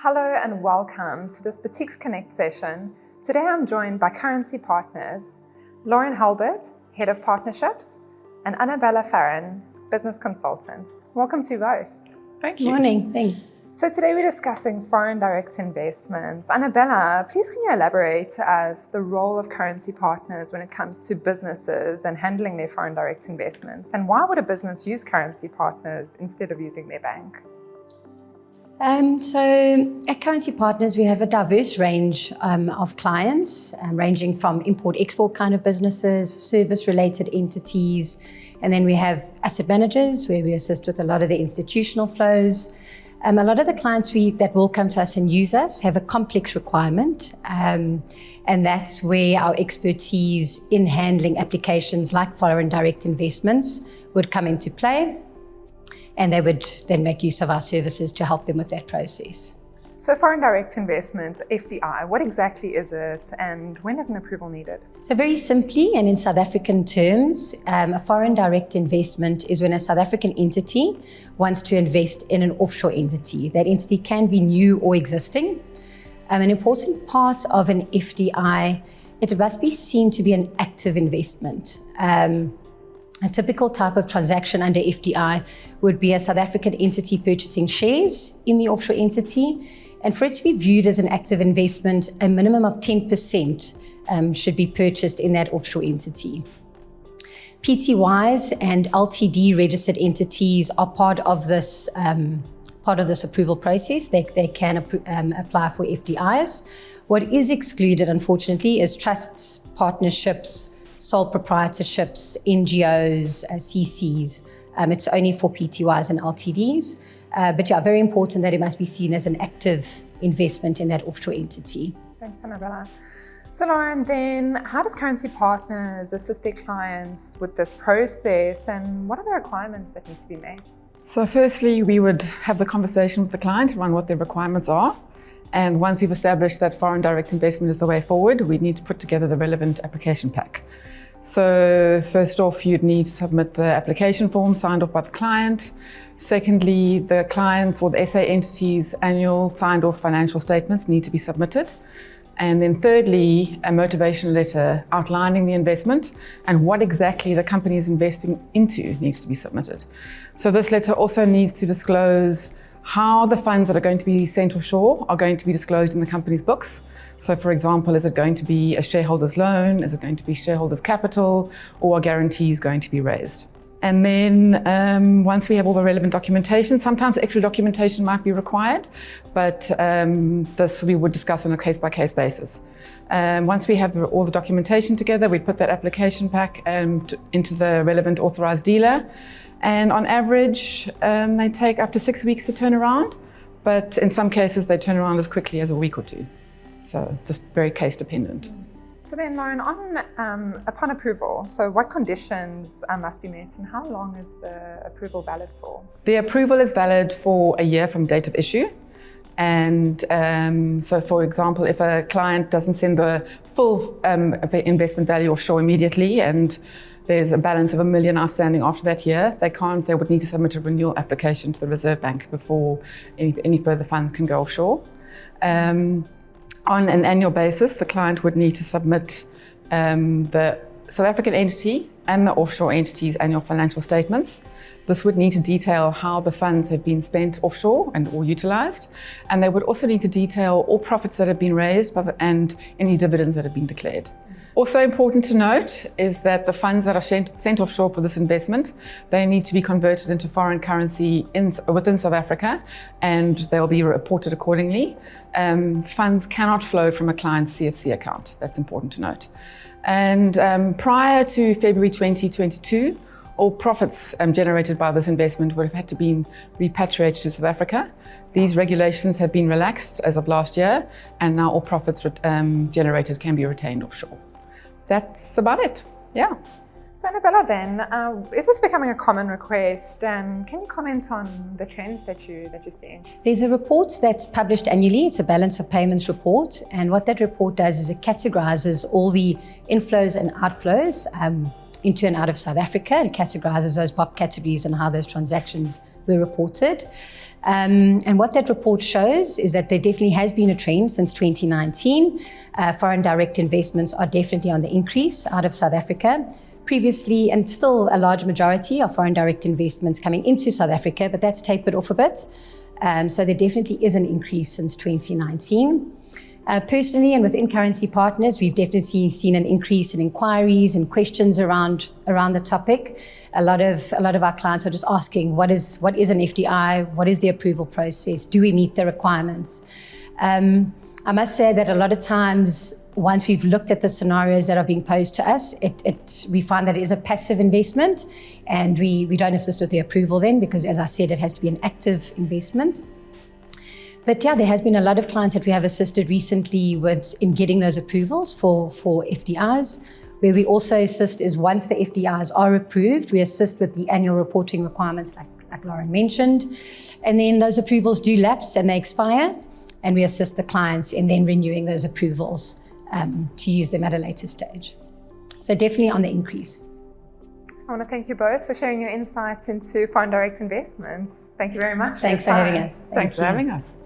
Hello and welcome to this Boutiques Connect session. Today I'm joined by currency partners, Halbert, Head of Partnerships, and Anabella Farren, Business Consultant. Welcome to you both. Thank you. Morning, thanks. So today we're discussing foreign direct investments. Anabella, please can you elaborate to us the role of currency partners when it comes to businesses and handling their foreign direct investments? And why would a business use currency partners instead of using their bank? So at Currency Partners, we have a diverse range of clients, ranging from import-export kind of businesses, service-related entities, and then we have asset managers where we assist with a lot of the institutional flows. A lot of the clients that will come to us and use us have a complex requirement, and that's where our expertise in handling applications like foreign direct investments would come into play. And they would then make use of our services to help them with that process. So foreign direct investments, FDI, what exactly is it and when is an approval needed? So very simply and in South African terms, a foreign direct investment is when a South African entity wants to invest in an offshore entity. That entity can be new or existing. An important part of an FDI, it must be seen to be an active investment. A typical type of transaction under FDI would be a South African entity purchasing shares in the offshore entity. And for it to be viewed as an active investment, a minimum of 10% should be purchased in that offshore entity. PTYs and LTD registered entities are part of this approval process. They can apply for FDIs. What is excluded, unfortunately, is trusts, partnerships, sole proprietorships, NGOs, CCs. It's only for PTYs and LTDs. But yeah, very important that it must be seen as an active investment in that offshore entity. Thanks, Anabella. So Lauren, then how does Currency Partners assist their clients with this process and what are the requirements that need to be met? So firstly, we would have the conversation with the client around what their requirements are. And once we've established that foreign direct investment is the way forward, we need to put together the relevant application pack. So first off, you'd need to submit the application form signed off by the client. Secondly, the client's or the SA entity's annual signed off financial statements need to be submitted. And then thirdly, a motivation letter outlining the investment and what exactly the company is investing into needs to be submitted. So this letter also needs to disclose how the funds that are going to be sent offshore are going to be disclosed in the company's books. So for example, is it going to be a shareholder's loan? Is it going to be shareholder's capital, or are guarantees going to be raised? And then once we have all the relevant documentation, sometimes extra documentation might be required, but this we would discuss on a case-by-case basis. Once we have all the documentation together, we'd put that application pack into the relevant authorized dealer. And on average, they take up to 6 weeks to turn around, but in some cases they turn around as quickly as a week or two. So just very case dependent. So then Lauren, upon approval, so what conditions must be met and how long is the approval valid for? The approval is valid for a year from date of issue. And so for example, if a client doesn't send the full investment value offshore immediately and there's a balance of $1 million outstanding after that year, they would need to submit a renewal application to the Reserve Bank before any further funds can go offshore. On an annual basis, the client would need to submit the South African entity and the offshore entity's annual financial statements. This would need to detail how the funds have been spent offshore or utilized. And they would also need to detail all profits that have been raised and any dividends that have been declared. Also important to note is that the funds that are sent offshore for this investment, they need to be converted into foreign currency within South Africa, and they'll be reported accordingly. Funds cannot flow from a client's CFC account. That's important to note. And prior to February 2022, all profits generated by this investment would have had to be repatriated to South Africa. These regulations have been relaxed as of last year, and now all profits generated can be retained offshore. That's about it, yeah. So Anabella then, is this becoming a common request and can you comment on the trends that you're seeing? There's a report that's published annually. It's a balance of payments report. And what that report does is it categorizes all the inflows and outflows into and out of South Africa and categorizes those BOP categories and how those transactions were reported. And what that report shows is that there definitely has been a trend since 2019. Foreign direct investments are definitely on the increase out of South Africa. Previously, and still a large majority of foreign direct investments coming into South Africa, but that's tapered off a bit. So there definitely is an increase since 2019. Personally and within Currency Partners, we've definitely seen an increase in inquiries and questions around the topic. A lot of our clients are just asking, what is an FDI? What is the approval process? Do we meet the requirements? I must say that a lot of times, once we've looked at the scenarios that are being posed to us, we find that it is a passive investment, and we don't assist with the approval then, because as I said, it has to be an active investment. But yeah, there has been a lot of clients that we have assisted recently in getting those approvals for FDIs. Where we also assist is once the FDIs are approved, we assist with the annual reporting requirements like Lauren mentioned. And then those approvals do lapse and they expire, and we assist the clients in then renewing those approvals to use them at a later stage. So definitely on the increase. I want to thank you both for sharing your insights into foreign direct investments. Thank you very much. Thanks for having us. Thanks for having us.